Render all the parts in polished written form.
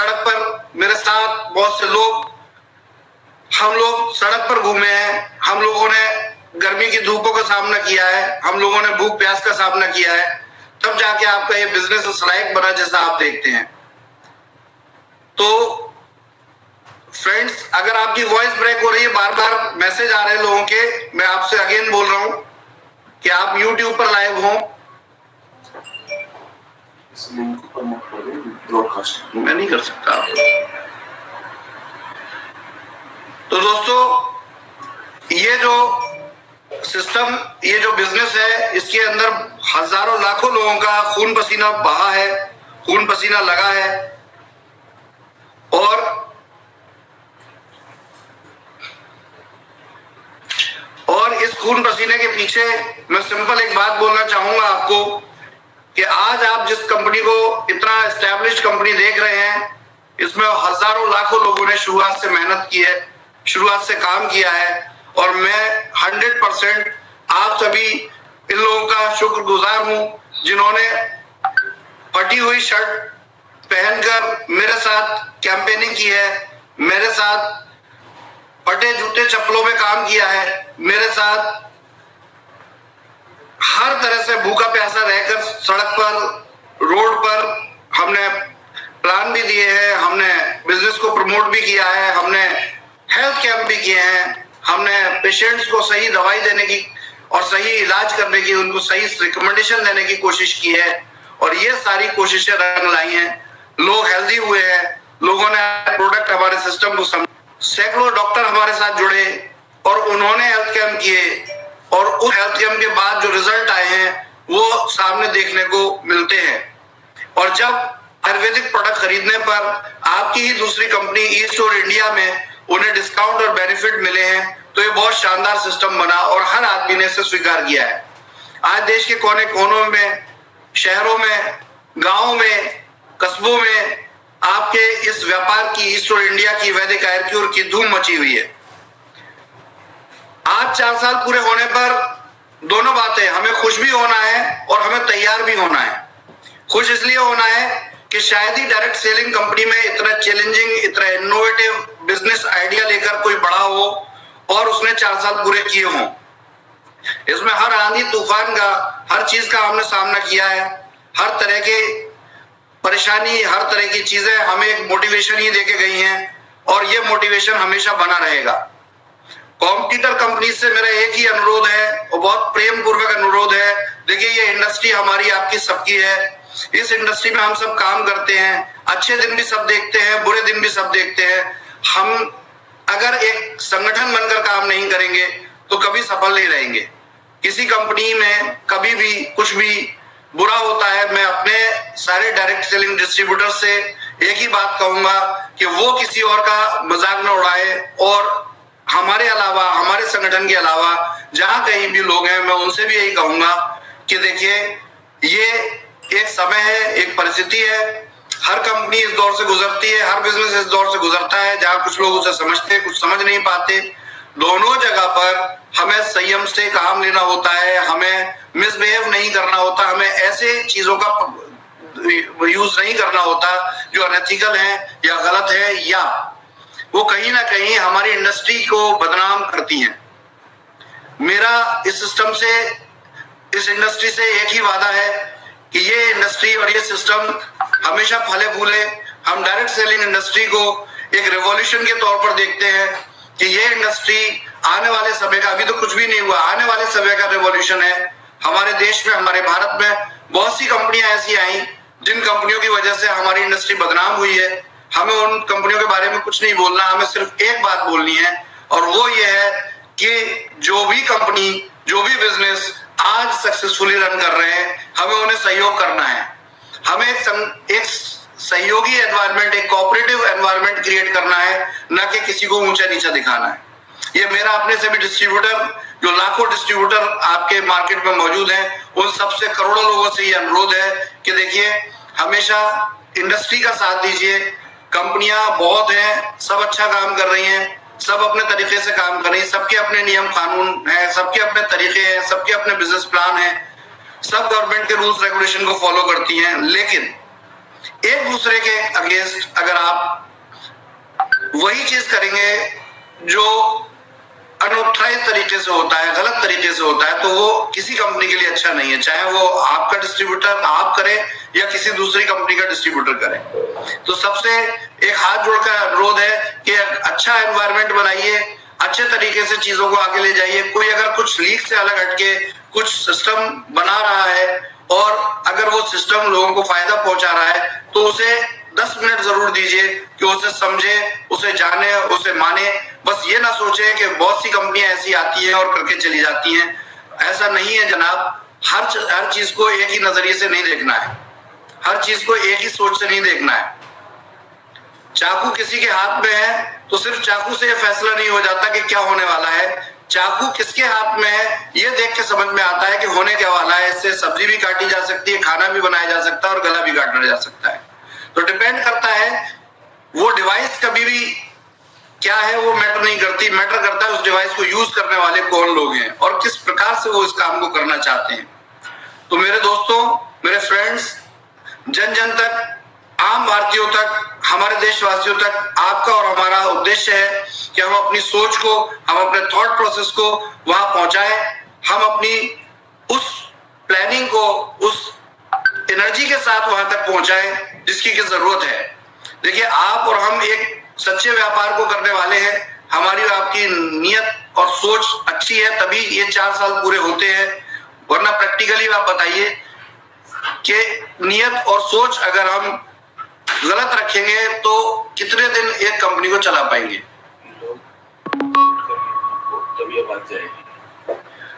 सड़क पर मेरे साथ बहुत से लोग, हम लोग सड़क पर घूमे हैं, हम लोगों ने गर्मी की धूपों का सामना किया है, हम लोगों ने भूख प्यास का सामना किया है, तब जाके आपका ये बिजनेस उस लायक बना जैसा आप देखते हैं। तो फ्रेंड्स, अगर आपकी वॉइस ब्रेक हो रही है, बार बार मैसेज आ रहे हैं लोगों के, मैं आपसे अगेन बोल रहा हूं कि आप YouTube पर लाइव हो। मैं नहीं कर सकता। तो दोस्तों, ये जो सिस्टम, ये जो बिजनेस है, इसके अंदर हजारों लाखों लोगों का खून पसीना बहा है, खून पसीना लगा है। और इस खून पसीने के पीछे मैं सिंपल एक बात बोलना चाहूंगा आपको कि आज आप जिस कंपनी को इतना एस्टैब्लिश्ड कंपनी देख रहे हैं, इसमें हजारों लाखों लोगों ने शुरुआत से मेहनत की है, शुरुआत से काम किया है। और मैं 100% आप सभी इन लोगों का शुक्रगुजार हूं जिन्होंने फटी हुई शर्ट पहनकर मेरे साथ कैंपेनिंग की है, मेरे साथ फटे जूते चप्पलों में काम किया है, मेरे साथ हर तरह से भूखा प्यासा रहकर सड़क पर, रोड पर हमने प्लान भी दिए हैं, हमने बिजनेस को प्रमोट भी किया है, हमने हेल्थ कैंप भी किए हैं, हमने पेशेंट्स को सही दवाई देने की और सही इलाज करने की, उनको सही रिकमेंडेशन देने की कोशिश की है। और ये सारी कोशिशें रंग लाई हैं, लोग हेल्दी हुए हैं, लोगों ने प्रोडक्ट हमारे सिस्टम को समझ, सैकड़ों डॉक्टर हमारे साथ जुड़े और उन्होंने हेल्थ कैंप किए, और उस हेल्थ कैंप के बाद जो रिजल्ट आए हैं वो सामने देखने को मिलते हैं। और जब आयुर्वेदिक प्रोडक्ट खरीदने पर आपकी ही दूसरी कंपनी ई-स्टोर इंडिया में उन्हें डिस्काउंट और बेनिफिट मिले हैं, तो ये बहुत शानदार सिस्टम बना और हर आदमी ने इसे स्वीकार किया है। आज देश के कोने कोनों में, शहरों में, गांवों में, कस्बों में आपके इस व्यापार की, ई-स्टोर इंडिया की, वैदिक आयुर्वेद की धूम मची हुई है। आज 4 साल पूरे होने पर दोनों बातें, हमें खुश भी होना है और हमें तैयार भी होना है। खुश इसलिए होना है कि शायद ही डायरेक्ट सेलिंग कंपनी में इतना चैलेंजिंग, इतना इनोवेटिव बिजनेस आइडिया लेकर कोई बड़ा हो और उसने 4 साल पूरे किए हों। इसमें हर आंधी तूफान का, हर चीज का हमने सामना किया है, हर तरह के परेशानी, हर तरह की चीजें हमें एक मोटिवेशन ही देके गई हैं, और ये मोटिवेशन हमेशा बना रहेगा। कॉम्पिटिटर कंपनी से मेरा एक ही अनुरोध है, और बहुत प्रेम पूर्वक अनुरोध है। देखिए, ये इंडस्ट्री हमारी, आपकी, सबकी है। इस इंडस्ट्री में हम सब काम करते हैं, अच्छे दिन भी सब देखते हैं, बुरे दिन भी सब देखते हैं। हम अगर एक संगठन बनकर काम नहीं करेंगे तो कभी सफल नहीं रहेंगे। किसी कंपनी में कभी भी कुछ भी बुरा होता है, मैं अपने सारे डायरेक्ट सेलिंग डिस्ट्रीब्यूटर से एक ही बात कहूंगा कि वो किसी और का मजाक न उड़ाए, और हमारे अलावा, हमारे संगठन के अलावा जहां कहीं भी लोग हैं, मैं उनसे भी यही कहूंगा कि देखिए, ये एक समय है, एक परिस्थिति है। हर कंपनी इस दौर से गुजरती है, हर बिजनेस इस दौर से गुजरता है, जहां कुछ लोग उसे समझते हैं, कुछ समझ नहीं पाते। दोनों जगह पर हमें संयम से काम लेना होता है, हमें मिसबिहेव नहीं करना होता, हमें ऐसे चीजों का यूज नहीं करना होता जो अनएथिकल है या गलत है, या वो कहीं ना कहीं हमारी इंडस्ट्री को बदनाम करती हैं। मेरा इस सिस्टम से, इस इंडस्ट्री से एक ही वादा है कि ये इंडस्ट्री और ये सिस्टम हमेशा फले फूले। हम डायरेक्ट सेलिंग इंडस्ट्री को एक रेवोल्यूशन के तौर पर देखते हैं कि ये इंडस्ट्री आने वाले समय का, अभी तो कुछ भी नहीं हुआ, आने वाले समय का रेवोल्यूशन है। हमारे देश में, हमारे भारत में बहुत सी कंपनियां ऐसी आई जिन कंपनियों की वजह से हमारी इंडस्ट्री बदनाम हुई है। हमें उन कंपनियों के बारे में कुछ नहीं बोलना, हमें सिर्फ एक बात बोलनी है, और वो ये है कि जो भी कंपनी, जो भी बिजनेस आज सक्सेसफुली रन कर रहे हैं, हमें उन्हें सहयोग करना है। हमें एक सहयोगी एनवायरनमेंट, एक कोऑपरेटिव एनवायरनमेंट क्रिएट करना है, ना कि किसी को ऊंचा नीचा दिखाना है। ये मेरा अपने से भी डिस्ट्रीब्यूटर, जो लाखों डिस्ट्रीब्यूटर आपके मार्केट में मौजूद हैं, उन सबसे, करोड़ों लोगों से ये अनुरोध है कि देखिए, हमेशा इंडस्ट्री का साथ दीजिए। कंपनियां बहुत हैं, सब अच्छा काम कर रही हैं, सब अपने तरीके से काम कर रही हैं, सबके अपने नियम कानून हैं, सबके अपने तरीके हैं, सबके अपने बिजनेस प्लान हैं, सब गवर्नमेंट के रूल्स रेगुलेशन को फॉलो करती हैं। लेकिन एक दूसरे के अगेंस्ट अगर आप वही चीज करेंगे जो अनऑथराइज तरीके से होता है, गलत तरीके से होता है, तो वो किसी कंपनी के लिए अच्छा नहीं है, चाहे वो आपका डिस्ट्रीब्यूटर आप करें या किसी दूसरी कंपनी का डिस्ट्रीब्यूटर करे। तो सबसे एक हाथ जोड़कर अनुरोध है कि अच्छा एनवायरनमेंट बनाइए, अच्छे तरीके से चीजों को आगे ले जाइए। कोई अगर कुछ लीक से अलग हटके कुछ सिस्टम बना रहा है और अगर वो सिस्टम लोगों को फायदा पहुंचा रहा है तो उसे 10 मिनट जरूर दीजिए कि उसे समझे, उसे जाने, उसे माने। बस ये ना सोचे कि बहुत सी कंपनियां ऐसी आती हैं और करके चली जाती हैं। ऐसा नहीं है जनाब, हर चीज को एक ही नजरिए से नहीं देखना है, हर चीज को एक ही सोच से नहीं देखना है। चाकू किसी के हाथ में है तो सिर्फ चाकू से यह फैसला नहीं हो जाता कि क्या होने वाला है। चाकू किसके हाथ में है ये देख के समझ में आता है कि होने क्या वाला है। इससे सब्जी भी काटी जा सकती है, खाना भी बनाया जा सकता है और गला भी काटा जा सकता है। तो डिपेंड करता है वो डिवाइस कभी भी क्या है, वो मैटर नहीं करती, मैटर करता है उस डिवाइस को यूज करने वाले कौन लोग हैं और किस प्रकार से वो इस काम को करना चाहते हैं। तो मेरे दोस्तों, मेरे फ्रेंड्स, जन जन तक, आम भारतीयों तक, हमारे देशवासियों तक आपका और हमारा उद्देश्य है कि हम अपनी सोच को, हम अपने थॉट प्रोसेस को वहां पहुंचाएं, हम अपनी उस प्लानिंग को उस एनर्जी के साथ वहां तक पहुंचाएं जिसकी की जरूरत है। देखिए, आप और हम एक सच्चे व्यापार को करने वाले हैं। हमारी आपकी नीयत और सोच अच्छी है तभी ये 4 साल पूरे होते हैं, वरना प्रैक्टिकली आप बताइए कि नीयत और सोच अगर हम गलत रखेंगे तो कितने दिन एक कंपनी को चला पाएंगे।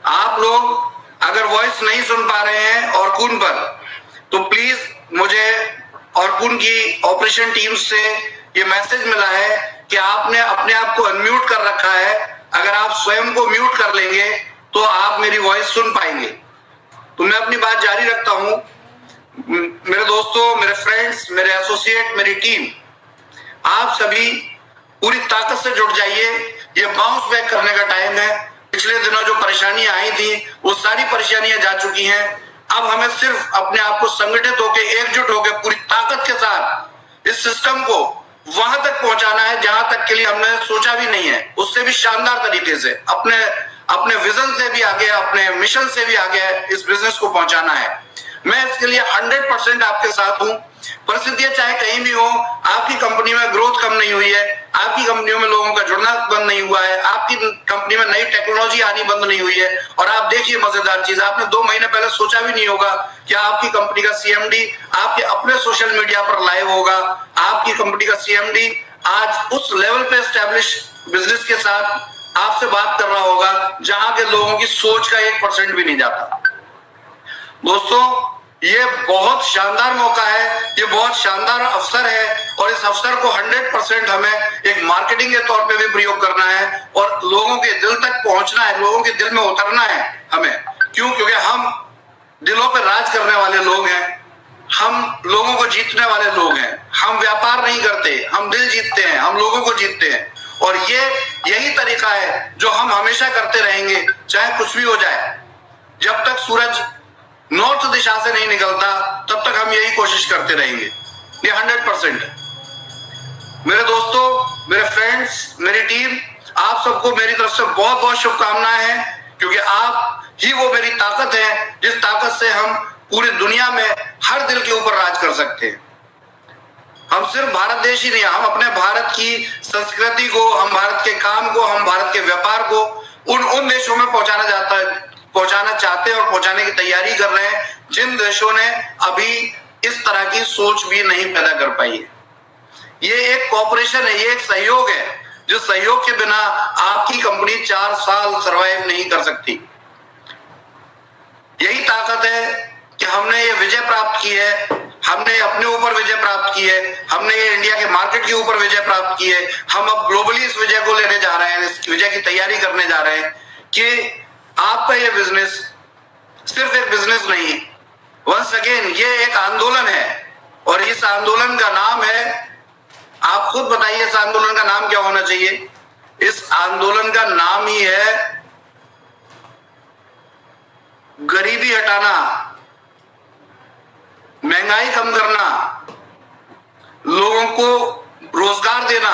आप लोग अगर वॉइस नहीं सुन पा रहे हैं ऑर्कुन पर तो प्लीज मुझे ऑर्कुन की ऑपरेशन टीम से ये मैसेज मिला है कि आपने अपने आप को अनम्यूट कर रखा है। अगर आप स्वयं को म्यूट कर लेंगे तो आप मेरी वॉइस सुन पाएंगे। तो मैं अपनी बात जारी रखता हूं। मेरे दोस्तों, मेरे फ्रेंड्स, मेरे एसोसिएट, मेरी टीम, आप सभी पूरी ताकत से जुट जाइए। ये बाउंस बैक करने का टाइम है। पिछले दिनों जो परेशानियां आई थी वो सारी परेशानियां जा चुकी हैं। अब हमें सिर्फ अपने आप को संगठित होकर, एकजुट होकर, पूरी ताकत के साथ इस सिस्टम को वहां तक पहुंचाना है जहां तक के लिए हमने सोचा भी नहीं है, उससे भी शानदार तरीके से, अपने विजन से भी आगे, अपने मिशन से भी आगे इस बिजनेस को पहुंचाना है। मैं इसके लिए 100% आपके साथ हूं। परिस्थितियां चाहे कहीं भी हो, आपकी कंपनी में ग्रोथ कम नहीं हुई है, आपकी कंपनियों में लोगों का जुड़ना बंद नहीं हुआ है, आपकी कंपनी में नई टेक्नोलॉजी आनी बंद नहीं हुई है। और आप देखिए मजेदार चीज, आपने 2 महीने पहले सोचा भी नहीं होगा कि आपकी कंपनी का सीएमडी आपके अपने सोशल मीडिया पर लाइव होगा। आपकी कंपनी का सीएमडी आज उस लेवल पे एस्टेब्लिश बिजनेस के साथ आपसे बात कर रहा होगा जहां के लोगों की सोच का 1% भी नहीं जाता। दोस्तों, ये बहुत शानदार मौका है, ये बहुत शानदार अवसर है और इस अवसर को 100% हमें एक मार्केटिंग के तौर पे भी प्रयोग करना है और लोगों के दिल तक पहुंचना है, लोगों के दिल में उतरना है हमें। क्यों? क्योंकि हम दिलों पे राज करने वाले लोग हैं, हम लोगों को जीतने वाले लोग हैं। हम व्यापार नहीं करते, हम दिल जीतते हैं, हम लोगों को जीतते हैं। और यही तरीका है जो हम हमेशा करते रहेंगे, चाहे कुछ भी हो जाए। जब तक सूरज नॉर्थ दिशा से नहीं निकलता तब तक हम यही कोशिश करते रहेंगे। ये 100% है। मेरे दोस्तों, मेरे फ्रेंड्स, मेरी टीम, आप सबको मेरी तरफ से बहुत बहुत शुभकामनाएं हैं, क्योंकि आप ही वो मेरी ताकत है जिस ताकत से हम पूरी दुनिया में हर दिल के ऊपर राज कर सकते हैं। हम सिर्फ भारत देश ही नहीं, हम अपने भारत की संस्कृति को, हम भारत के काम को, हम भारत के व्यापार को उन देशों में पहुंचाना चाहते हैं और पहुंचाने की तैयारी कर रहे हैं जिन देशों ने अभी इस तरह की सोच भी नहीं पैदा कर पाई है। ये एक कॉपरेशन है, ये एक सहयोग है, जो सहयोग के बिना आपकी कंपनी 4 साल सरवाइव नहीं कर सकती। यही ताकत है कि हमने ये विजय प्राप्त की है, हमने अपने ऊपर विजय प्राप्त की है, हमने ये इंडिया के मार्केट के ऊपर विजय प्राप्त की है। हम अब ग्लोबली इस विजय को लेने जा रहे हैं, इस विजय की तैयारी करने जा रहे हैं कि आपका ये बिजनेस सिर्फ एक बिजनेस नहीं, वंस अगेन ये एक आंदोलन है। और इस आंदोलन का नाम है, आप खुद बताइए इस आंदोलन का नाम क्या होना चाहिए? इस आंदोलन का नाम ही है गरीबी हटाना, महंगाई कम करना, लोगों को रोजगार देना,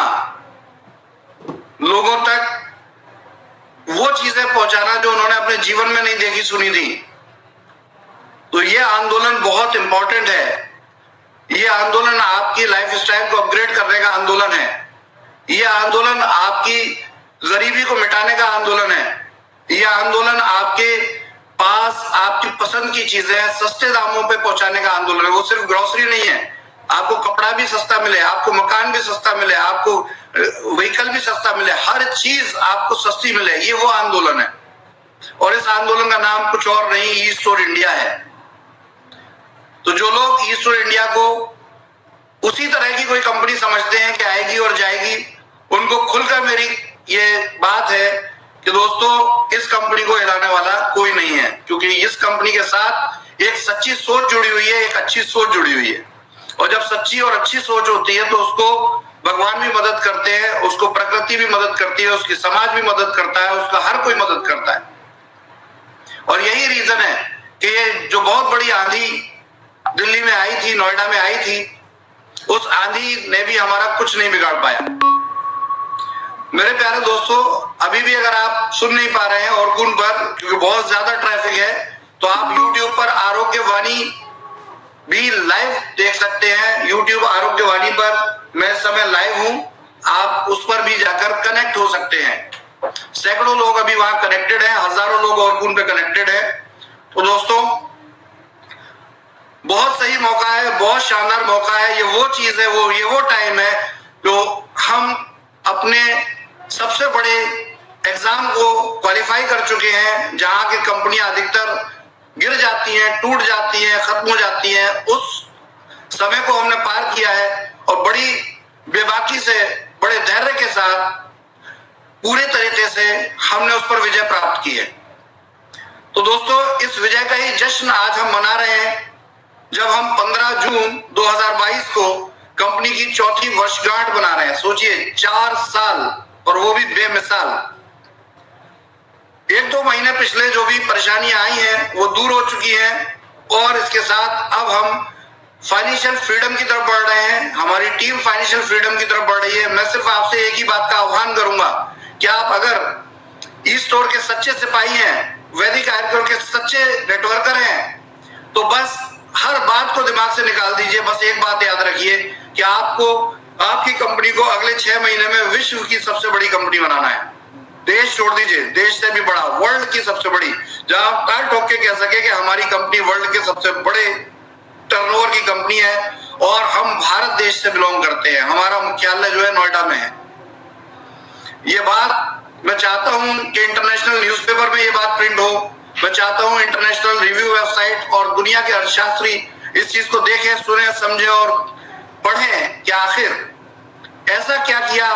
लोगों तक वो चीजें पहुंचाना जो उन्होंने अपने जीवन में नहीं देखी सुनी थी। तो ये आंदोलन बहुत इंपॉर्टेंट है। ये आंदोलन आपकी लाइफस्टाइल को अपग्रेड करने का आंदोलन है। ये आंदोलन आपकी गरीबी को मिटाने का आंदोलन है। ये आंदोलन आपके पास आपकी पसंद की चीजें सस्ते दामों पे पहुंचाने का आंदोलन है। वो सिर्फ ग्रोसरी नहीं है, आपको कपड़ा भी सस्ता मिले, आपको मकान भी सस्ता मिले, आपको व्हीकल भी सस्ता मिले, हर चीज आपको सस्ती मिले, ये वो आंदोलन है। और इस आंदोलन का नाम कुछ और नहीं, ईस्ट और इंडिया है। तो जो लोग ईस्ट और इंडिया को उसी तरह की कोई कंपनी समझते हैं कि आएगी और जाएगी, उनको खुलकर मेरी ये बात है कि दोस्तों, इस कंपनी को हिलाने वाला कोई नहीं है, क्योंकि इस कंपनी के साथ एक सच्ची सोच जुड़ी हुई है, एक अच्छी सोच जुड़ी हुई है। और जब सच्ची और अच्छी सोच होती है तो उसको भगवान भी मदद करते हैं, उसको प्रकृति भी मदद करती है, उसकी समाज भी मदद करता है, उसका हर कोई मदद करता है। और यही रीजन है कि ये जो बहुत बड़ी आंधी दिल्ली में आई थी, नोएडा में आई थी, उस आंधी ने भी हमारा कुछ नहीं बिगाड़ पाया। मेरे प्यारे दोस्तों, अभी भी अगर आप सुन नहीं पा रहे हैं ऑर्कुन पर, क्योंकि बहुत ज्यादा ट्रैफिक है, तो आप YouTube पर आरोग्यवाणी भी लाइव देख सकते हैं। YouTube आरोग्यवाणी पर मैं इस समय लाइव हूं, आप उस पर भी जाकर कनेक्ट हो सकते हैं। सैकड़ों लोग अभी वहां कनेक्टेड हैं, हजारों लोग ऑर्कुन पे कनेक्टेड हैं। तो दोस्तों, बहुत सही मौका है, बहुत शानदार मौका है। ये वो चीज है, ये वो टाइम है जो हम अपने सबसे बड़े एग्जाम को क्वालिफाई कर चुके हैं, जहां की कंपनियां अधिकतर गिर जाती हैं, टूट जाती हैं, खत्म हो जाती हैं। उस समय को हमने पार किया है और बड़ी बेबाकी से, बड़े धैर्य के साथ, पूरे तरीके से हमने उस पर विजय प्राप्त की है। तो दोस्तों, इस विजय का ही जश्न आज हम मना रहे हैं, जब हम 15 जून 2022 को कंपनी की चौथी वर्षगांठ बना रहे हैं। सोचिए, 4 साल, और वो भी बेमिसाल। 1-2 महीने पिछले जो भी परेशानियां आई हैं वो दूर हो चुकी हैं, और इसके साथ अब हम फाइनेंशियल फ्रीडम की तरफ बढ़ रहे हैं। हमारी टीम फाइनेंशियल फ्रीडम की तरफ बढ़ रही है। मैं सिर्फ आपसे एक ही बात का आह्वान करूंगा कि आप अगर ई स्टोर के सच्चे सिपाही हैं, वैदिक आयुर्वेद के सच्चे नेटवर्कर हैं, तो बस हर बात को दिमाग से निकाल दीजिए। बस एक बात याद रखिए कि आपको आपकी कंपनी को अगले 6 महीने में विश्व की सबसे बड़ी कंपनी बनाना है। देश छोड़ दीजिए, देश से भी बड़ा, वर्ल्ड की सबसे बड़ी, जहां आप ताल ठोक के कह सके कि हमारी कंपनी वर्ल्ड के सबसे बड़े टर्नओवर की कंपनी है, और हम भारत देश से बिलोंग करते हैं। हमारा मुख्यालय जो है नोएडा में है। ये बात मैं चाहता हूं कि इंटरनेशनल न्यूज़पेपर में ये बात प्रिंट हो। मैं चाहता हूं इंटरनेशनल रिव्यू वेबसाइट और दुनिया के अर्थशास्त्री इस चीज को देखें, सुने, समझे और पढ़ें कि आखिर ऐसा क्या किया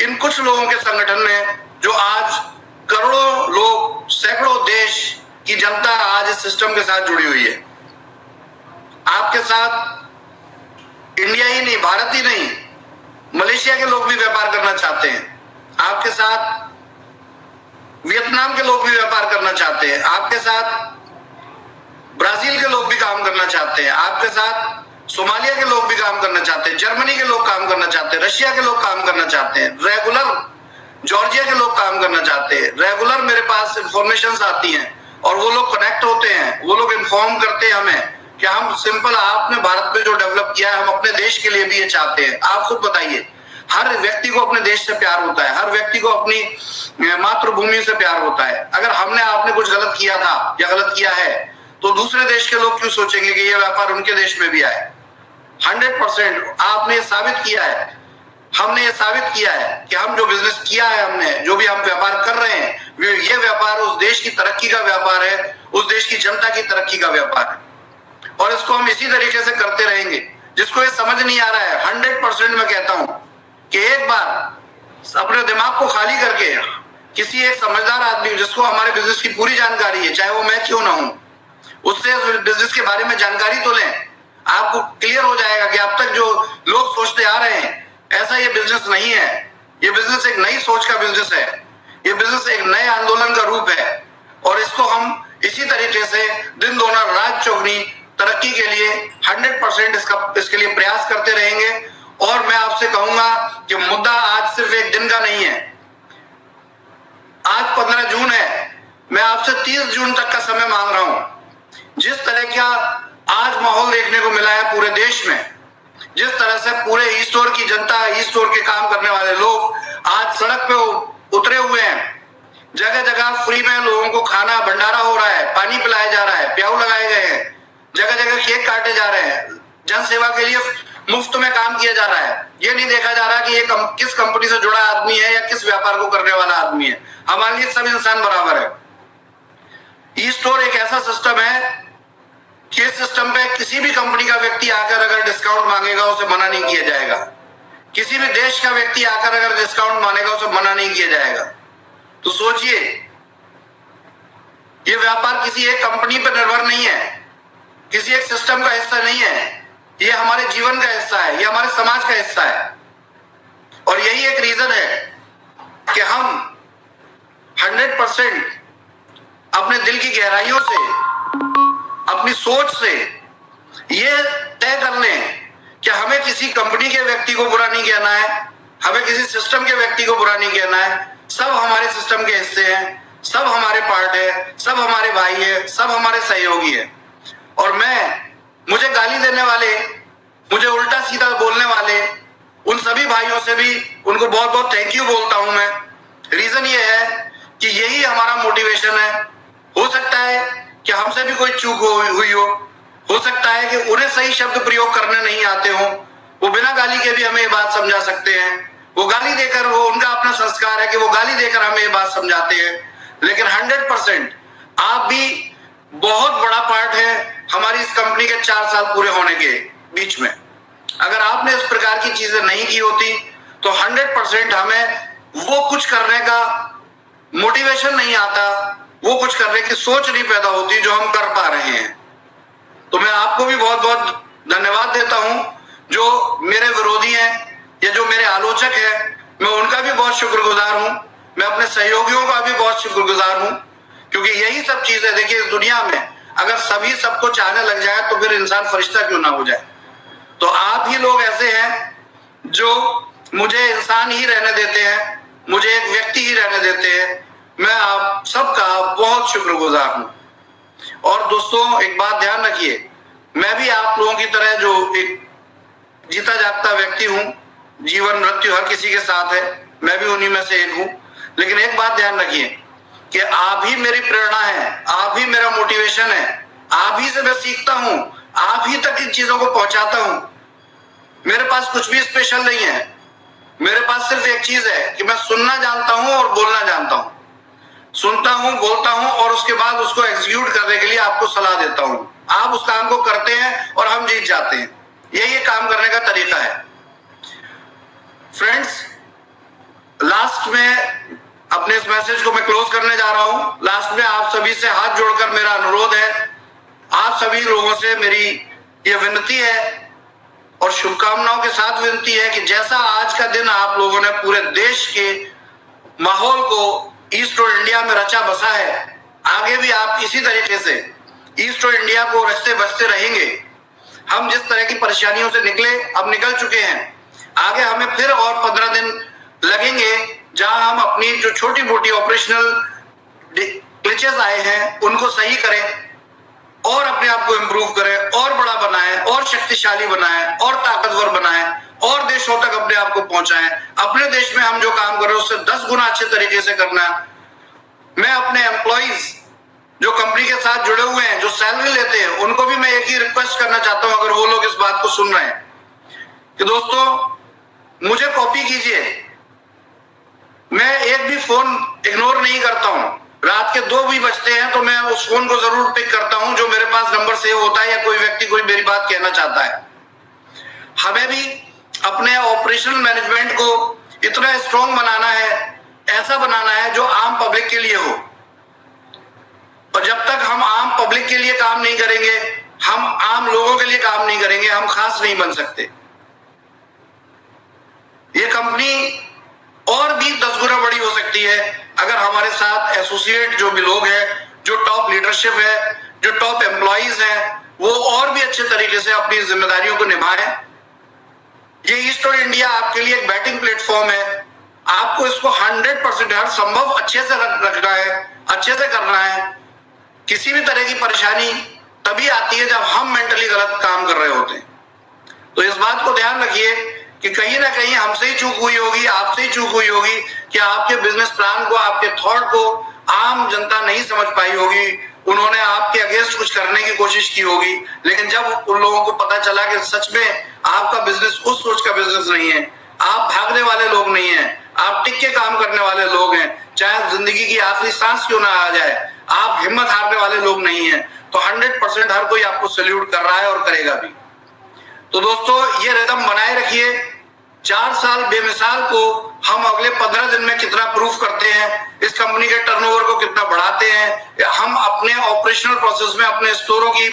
इन कुछ लोगों के संगठन ने, जो आज करोड़ों लोग, सैकड़ों देश की जनता आज इस सिस्टम के साथ जुड़ी हुई है। आपके साथ इंडिया ही नहीं, भारत ही नहीं, मलेशिया के लोग भी व्यापार करना चाहते हैं। आपके साथ वियतनाम के लोग भी व्यापार करना चाहते हैं। आपके साथ ब्राजील के लोग भी काम करना चाहते हैं। आपके साथ सोमालिया के लोग भी काम करना चाहते हैं। जर्मनी के लोग काम करना चाहते हैं। रशिया के लोग काम करना चाहते हैं। रेगुलर जॉर्जिया के लोग काम करना चाहते हैं। रेगुलर मेरे पास इंफॉर्मेशन आती हैं और वो लोग कनेक्ट होते हैं। वो लोग इन्फॉर्म करते हैं हमें कि हम सिंपल, आपने भारत में जो डेवलप किया है, हम अपने देश के लिए भी ये चाहते हैं। आप खुद बताइए, हर व्यक्ति को अपने देश से प्यार होता है, हर व्यक्ति को अपनी मातृभूमि से प्यार होता है। अगर हमने आपने कुछ गलत किया था या गलत किया है, तो दूसरे देश के लोग क्यों सोचेंगे कि ये व्यापार उनके देश में भी आए? 100% आपने साबित किया है, हमने ये साबित किया है कि हम जो बिजनेस किया है, हमने जो भी हम व्यापार कर रहे हैं, ये व्यापार उस देश की तरक्की का व्यापार है, उस देश की जनता की तरक्की का व्यापार है। और इसको हम इसी तरीके से करते रहेंगे। जिसको ये समझ नहीं आ रहा है, 100% मैं कहता हूं कि एक बार अपने दिमाग को खाली करके किसी एक समझदार आदमी, जिसको हमारे बिजनेस की पूरी जानकारी है, चाहे वो मैं क्यों ना हूं, उससे बिजनेस के बारे में जानकारी तो लें। आपको क्लियर हो जाएगा कि अब तक जो लोग सोचते आ रहे हैं, ऐसा ये बिजनेस नहीं है। ये बिजनेस एक नई सोच का बिजनेस है। ये बिजनेस एक नए आंदोलन का रूप है, और इसको हम इसी तरीके से दिन दोना रात चौगनी तरक्की के लिए 100% इसके लिए प्रयास करते रहेंगे। और मैं आपसे कहूंगा कि मुद्दा आज सिर्फ एक दिन का नहीं है। आज 15 जून है, मैं आपसे 30 जून तक का समय मांग रहा हूं। जिस तरह का आज माहौल देखने को मिला है पूरे देश में, जिस तरह से पूरे ईस्ट ओर की जनता, ईस्ट ओर के काम करने वाले लोग आज सड़क पे उतरे हुए हैं, जगह जगह फ्री में लोगों को खाना भंडारा हो रहा है, पानी पिलाया जा रहा है, प्याऊ लगाए गए हैं, जगह जगह केक काटे जा रहे हैं, जन सेवा के लिए मुफ्त में काम किया जा रहा है। ये नहीं देखा जा रहा कि ये किस कंपनी से जुड़ा आदमी है या किस व्यापार को करने वाला आदमी है। हमारे लिए सब इंसान बराबर है। ई स्टोर एक ऐसा सिस्टम है कि इस सिस्टम पे किसी भी कंपनी का व्यक्ति आकर अगर डिस्काउंट मांगेगा उसे मना नहीं किया जाएगा। किसी भी देश का व्यक्ति आकर अगर डिस्काउंट मांगेगा उसे मना नहीं किया जाएगा। तो सोचिए, ये व्यापार किसी एक कंपनी पर निर्भर नहीं है, किसी एक सिस्टम का हिस्सा नहीं है, ये हमारे जीवन का हिस्सा है, ये हमारे समाज का हिस्सा है। और यही एक रीजन है कि हम 100% अपने दिल की गहराइयों से, अपनी सोच से ये तय कर लें कि हमें किसी कंपनी के व्यक्ति को बुरा नहीं कहना है, हमें किसी सिस्टम के व्यक्ति को बुरा नहीं कहना है। सब हमारे सिस्टम के हिस्से हैं, सब हमारे पार्ट है, सब हमारे भाई है, सब हमारे सहयोगी है। और मुझे गाली देने वाले, मुझे उल्टा सीधा बोलने वाले उन सभी भाइयों से भी उनको बहुत बहुत थैंक यू बोलता हूं मैं। रीजन ये है कि यही हमारा मोटिवेशन है। हो सकता है कि हमसे भी कोई चूक हुई हो सकता है कि उन्हें सही शब्द प्रयोग करने नहीं आते हो, वो बिना गाली के भी हमें ये बात समझा सकते हैं। वो गाली देकर, वो उनका अपना संस्कार है कि वो गाली देकर हमें ये बात समझाते हैं। लेकिन 100% आप भी बहुत बड़ा पार्ट है हमारी इस कंपनी के 4 साल पूरे होने के बीच में। अगर आपने इस प्रकार की चीजें नहीं की होती तो 100% हमें वो कुछ करने का मोटिवेशन नहीं आता, वो कुछ करने की सोच नहीं पैदा होती जो हम कर पा रहे हैं। तो मैं आपको भी बहुत बहुत धन्यवाद देता हूं। जो मेरे विरोधी हैं या जो मेरे आलोचक हैं, मैं उनका भी बहुत शुक्रगुजार हूं। मैं अपने सहयोगियों का भी बहुत शुक्रगुजार हूं, क्योंकि यही सब चीजें, देखिए इस दुनिया में अगर सभी सबको चाहने लग जाए तो फिर इंसान फरिश्ता क्यों ना हो जाए। तो आप ही लोग ऐसे हैं जो मुझे इंसान ही रहने देते हैं, मुझे एक व्यक्ति ही रहने देते हैं। मैं आप सबका बहुत शुक्रगुजार हूं। और दोस्तों एक बात ध्यान रखिए, मैं भी आप लोगों की तरह जो एक जीता जागता व्यक्ति हूं, जीवन मृत्यु हर किसी के साथ है, मैं भी उन्हीं में से एक हूं। लेकिन एक बात ध्यान रखिए कि आप ही मेरी प्रेरणा है, आप ही मेरा मोटिवेशन है, आप ही से मैं सीखता हूं, आप ही तक इन चीजों को पहुंचाता हूं। मेरे पास कुछ भी स्पेशल नहीं है, मेरे पास सिर्फ एक चीज है कि मैं सुनना जानता हूं और बोलना जानता हूं। सुनता हूं, बोलता हूं और उसके बाद उसको एग्जीक्यूट करने के लिए आपको सलाह देता हूं। आप उस काम को करते हैं और हम जीत जाते हैं। यही काम करने का तरीका है। फ्रेंड्स, लास्ट में अपने इस मैसेज को मैं क्लोज करने जा रहा हूं। लास्ट में आप सभी से हाथ जोड़कर मेरा अनुरोध है, आप सभी लोगों से मेरी ये विनती है और शुभकामनाओं के साथ विनती है कि जैसा आज का दिन आप लोगों ने पूरे देश के माहौल को ईस्ट और इंडिया में रचा बसा है, आगे भी आप इसी तरीके से ईस्ट और इंडिया को रचते बसते रहेंगे। हम जिस तरह की परेशानियों से निकले, अब निकल चुके हैं, आगे हमें फिर और 15 दिन लगेंगे जहां हम अपनी जो छोटी मोटी ऑपरेशनल ग्लिचेस आए हैं उनको सही करें और अपने आप को इम्प्रूव करें और बड़ा बनाएं और शक्तिशाली बनाएं और ताकतवर बनाएं और देशों तक अपने आप को पहुंचाएं। अपने देश में हम जो काम कर रहे हैं उससे 10 गुना अच्छे तरीके से करना। मैं अपने एम्प्लॉइज जो कंपनी के साथ जुड़े हुए हैं, जो सैलरी लेते हैं, उनको भी मैं एक ही रिक्वेस्ट करना चाहता हूं, अगर वो लोग इस बात को सुन रहे हैं, कि दोस्तों मुझे कॉपी कीजिए। मैं एक भी फोन इग्नोर नहीं करता हूं। रात के 2 भी बजते हैं तो मैं उस फोन को जरूर पिक करता हूं जो मेरे पास नंबर सेव होता है या कोई व्यक्ति कोई मेरी बात कहना चाहता है। हमें भी अपने ऑपरेशनल मैनेजमेंट को इतना स्ट्रॉन्ग बनाना है, ऐसा बनाना है जो आम पब्लिक के लिए हो। और जब तक हम आम पब्लिक के लिए काम नहीं करेंगे, हम आम लोगों के लिए काम नहीं करेंगे, हम खास नहीं बन सकते। ये कंपनी और भी 10 गुना बड़ी हो सकती है अगर हमारे साथ एसोसिएट जो भी लोग हैं, जो टॉप लीडरशिप है, जो टॉप एम्प्लॉइज हैं, वो और भी अच्छे तरीके से अपनी जिम्मेदारियों को निभाएं। ये ईस्टर्न इंडिया आपके लिए एक बैटिंग प्लेटफॉर्म है। आपको इसको 100% हर संभव अच्छे से रखना है, अच्छे से करना है। किसी भी तरह की परेशानी तभी आती है जब हम मेंटली गलत काम कर रहे होते हैं। तो इस बात को ध्यान रखिए कि कहीं ना कहीं हमसे ही चूक हुई होगी, आपसे ही चूक हुई होगी कि आपके बिजनेस प्लान को, आपके थॉट को आम जनता नहीं समझ पाई होगी। उन्होंने आपके अगेंस्ट कुछ करने की कोशिश की होगी, लेकिन जब उन लोगों को पता चला कि सच में आपका बिजनेस उस सोच का बिजनेस नहीं है, आप भागने वाले लोग नहीं हैं, आप टिक के काम करने वाले लोग हैं, चाहे जिंदगी की आखिरी सांस क्यों ना आ जाए, आप हिम्मत हारने वाले लोग नहीं हैं, तो 100% हर कोई आपको सैल्यूट कर रहा है और करेगा भी। तो दोस्तों, ये रिदम बनाए रखिए। 4 साल बेमिसाल को हम अगले 15 दिन में कितना प्रूफ करते हैं, इस कंपनी के टर्नओवर को कितना बढ़ाते हैं, हम अपने ऑपरेशनल प्रोसेस में अपने स्टोरों की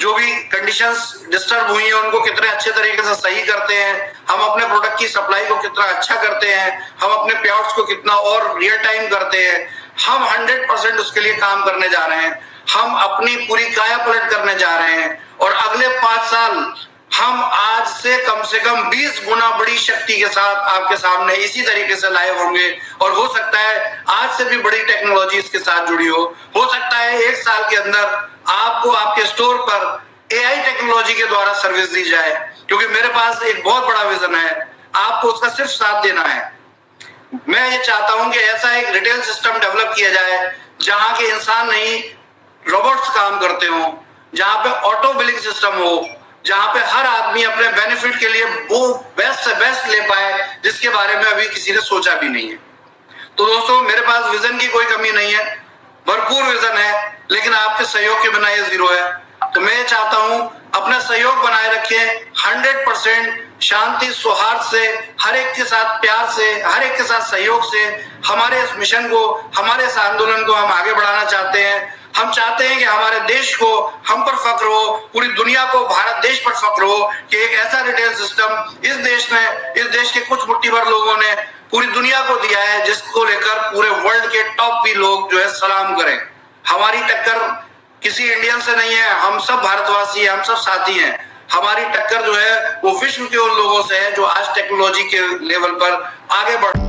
जो भी कंडीशंस डिस्टर्ब हुई हैं उनको कितने अच्छे तरीके से सही करते हैं, हम अपने प्रोडक्ट की सप्लाई को कितना अच्छा करते हैं, हम अपने पेआउट्स को कितना और रियल टाइम करते हैं। हम 100% उसके लिए काम करने जा रहे हैं। हम अपनी पूरी काया पलट करने जा रहे हैं और अगले 5 साल हम आज से कम 20 गुना बड़ी शक्ति के साथ आपके सामने इसी तरीके से लाइव होंगे। और हो सकता है आज से भी बड़ी टेक्नोलॉजी इसके साथ जुड़ी हो सकता है 1 साल के अंदर आपको आपके स्टोर पर एआई टेक्नोलॉजी के द्वारा सर्विस दी जाए, क्योंकि मेरे पास एक बहुत बड़ा विजन है, आपको उसका सिर्फ साथ देना है। मैं ये चाहता हूं कि ऐसा एक रिटेल सिस्टम डेवलप किया जाए जहां के इंसान नहीं रोबोट्स काम करते हो, जहां पे ऑटो बिलिंग सिस्टम हो, जहां पे हर आदमी अपने बेनिफिट के लिए वो बेस्ट से बेस्ट ले पाए जिसके बारे में अभी किसी ने सोचा भी नहीं है। तो दोस्तों, मेरे पास विजन की कोई कमी नहीं है, भरपूर विजन है, लेकिन आपके सहयोग के बिना ये जीरो है। तो मैं चाहता हूं अपना सहयोग बनाए रखें, 100% शांति सौहार्द से, हर एक के साथ प्यार से, हर एक के साथ सहयोग से हमारे इस मिशन को, हमारे इस आंदोलन को हम आगे बढ़ाना चाहते हैं। हम चाहते हैं कि हमारे देश को हम पर फक्र हो, पूरी दुनिया को भारत देश पर फक्र हो कि एक ऐसा रिटेल सिस्टम इस देश में, इस देश के कुछ मुट्ठी भर लोगों ने पूरी दुनिया को दिया है, जिसको लेकर पूरे वर्ल्ड के टॉप भी लोग जो है सलाम करें। हमारी टक्कर किसी इंडियन से नहीं है, हम सब भारतवासी हैं, हम सब साथी हैं। हमारी टक्कर जो है वो विश्व के उन लोगों से है जो आज टेक्नोलॉजी के लेवल पर आगे बढ़